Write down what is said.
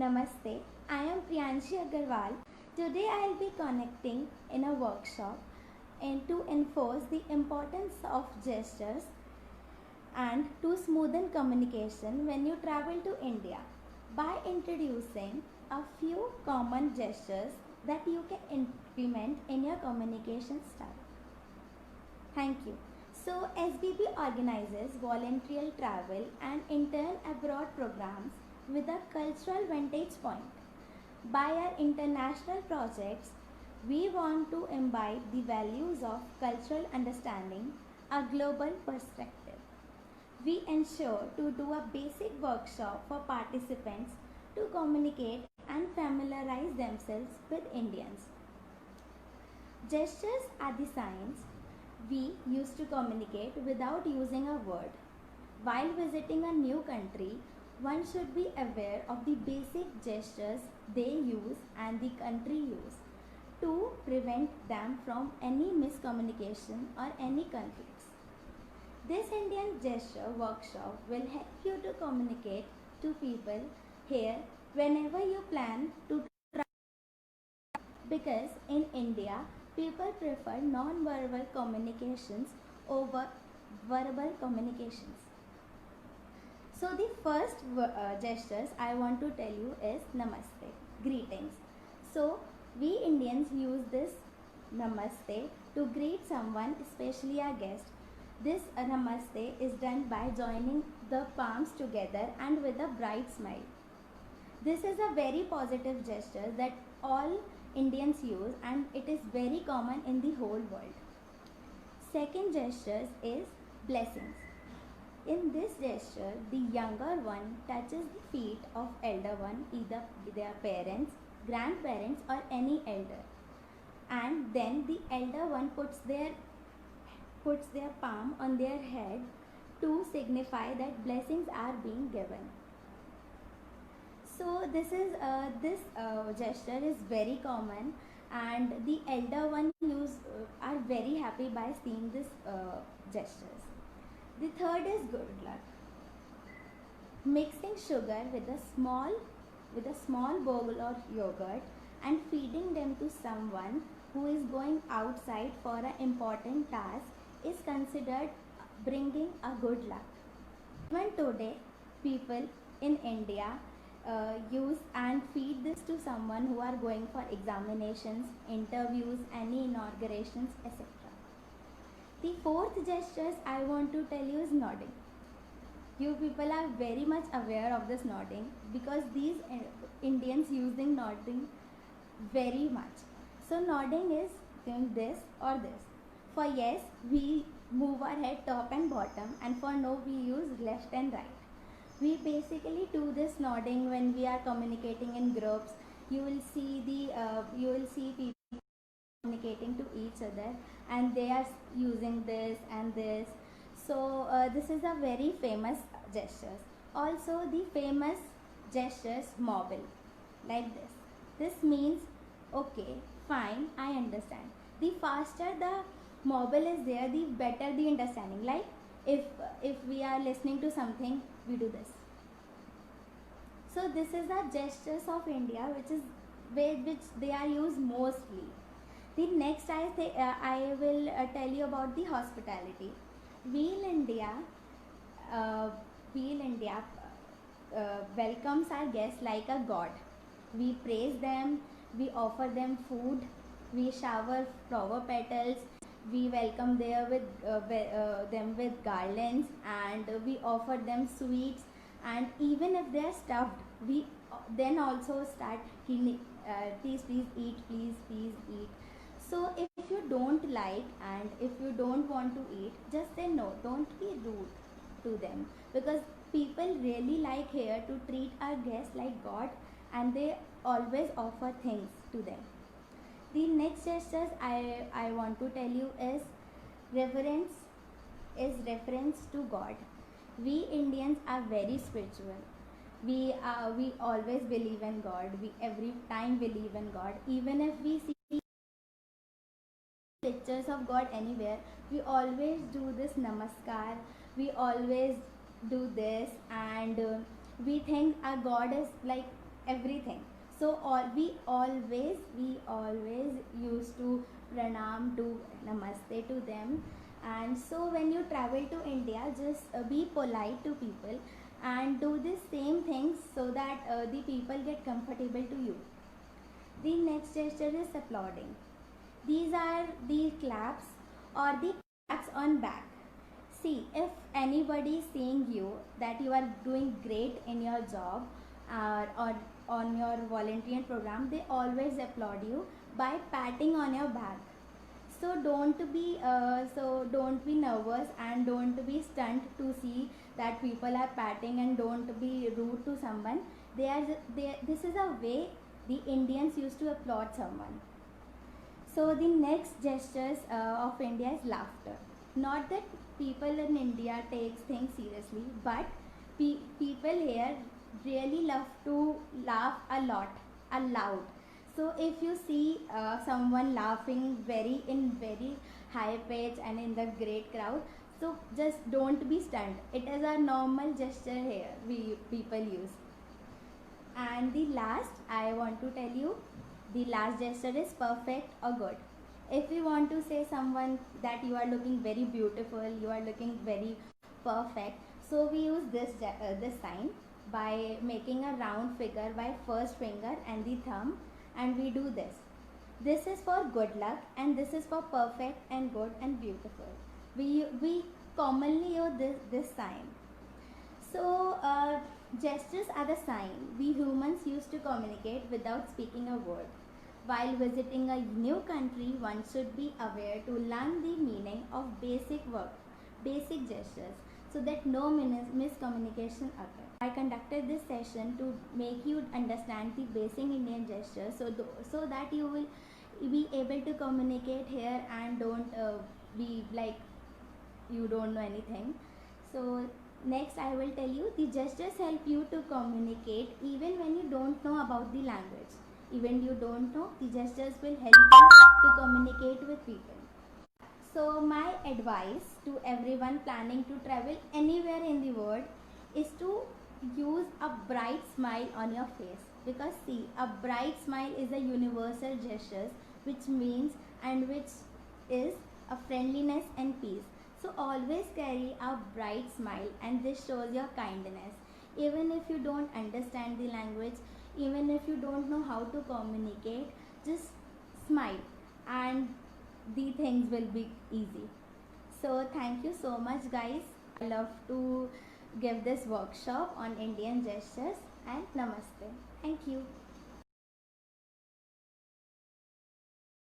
Namaste, I am Priyanshi Agarwal. Today I will be connecting in a workshop and to enforce the importance of gestures and to smoothen communication when you travel to India by introducing a few common gestures that you can implement in your communication style. Thank you. So, SBB organizes voluntary travel and intern abroad programs with a cultural vantage point. By our international projects, we want to imbibe the values of cultural understanding, a global perspective. We ensure to do a basic workshop for participants to communicate and familiarize themselves with Indians. Gestures are the signs we use to communicate without using a word. While visiting a new country, one should be aware of the basic gestures they use and the country use to prevent them from any miscommunication or any conflicts. This Indian gesture workshop will help you to communicate to people here whenever you plan to because in India, people prefer non-verbal communications over verbal communications. So the first gestures I want to tell you is Namaste, greetings. So we Indians use this Namaste to greet someone, especially a guest. This Namaste is done by joining the palms together and with a bright smile. This is a very positive gesture that all Indians use and it is very common in the whole world. Second gesture is blessings. In this gesture, the younger one touches the feet of elder one, either their parents, grandparents or any elder. And then the elder one puts their palm on their head to signify that blessings are being given. So this gesture is very common, and the elder one are very happy by seeing this gestures. The third is good luck. Mixing sugar with a small bowl of yogurt and feeding them to someone who is going outside for an important task is considered bringing a good luck. Even today, people in India use and feed this to someone who are going for examinations, interviews, any inaugurations, etc. The fourth gestures I want to tell you is nodding. You people are very much aware of this nodding because these Indians using nodding very much. So nodding is doing this or this. For yes, we move our head top and bottom, and for no, we use left and right. We basically do this nodding when we are communicating in groups. You will see people communicating to each other, and they are using this and this. So this is a very famous gestures. Also, the famous gestures mobile like this. This means okay, fine, I understand. The faster the mobile is there, the better the understanding. Like if we are listening to something, we do this. So this is the gestures of India, which they are used mostly. The next I will tell you about the hospitality. Wheel India, Wheel India welcomes our guests like a god. We praise them, we offer them food, we shower flower petals, we welcome them with garlands, and we offer them sweets. And even if they are stuffed, we then also start please eat, please eat. So if you don't like and if you don't want to eat, just say no. Don't be rude to them, because people really like here to treat our guests like God, and they always offer things to them. The next gestures I want to tell you is reverence to God. We Indians are very spiritual. We always believe in God. We every time believe in God. Even if we see pictures of God anywhere, we always do this namaskar. We always do this, and we think our God is like everything. So we always used to pranam, to namaste to them. And so when you travel to India, just be polite to people and do the same things so that the people get comfortable to you. The next gesture is applauding. These are the claps or the pats on back. See, if anybody is seeing you that you are doing great in your job or on your volunteer program, they always applaud you by patting on your back. So don't be nervous and don't be stunned to see that people are patting, and don't be rude to someone. This is a way the Indians used to applaud someone. So the next gestures of India is laughter. Not that people in India takes things seriously, but people here really love to laugh a lot, aloud. So if you see someone laughing very high pitch and in the great crowd, so just don't be stunned. It is a normal gesture here we people use. And the last, I want to tell you, the last gesture is perfect or good. If we want to say someone that you are looking very beautiful, you are looking very perfect, so we use this sign by making a round figure by first finger and the thumb, and we do this. This is for good luck, and this is for perfect and good and beautiful. We commonly use this sign. So, gestures are the sign we humans use to communicate without speaking a word. While visiting a new country, one should be aware to learn the meaning of basic gestures, so that no miscommunication occur. I conducted this session to make you understand the basic Indian gestures, so that you will be able to communicate here and don't be like you don't know anything. So next I will tell you the gestures help you to communicate even when you don't know about the language. Even you don't know, the gestures will help you to communicate with people. So my advice to everyone planning to travel anywhere in the world is to use a bright smile on your face, because see, a bright smile is a universal gesture which means and which is a friendliness and peace. So always carry a bright smile, and this shows your kindness. Even if you don't understand the language, even if you don't know how to communicate, just smile and the things will be easy. So thank you so much guys. I love to give this workshop on Indian gestures, and namaste. Thank you.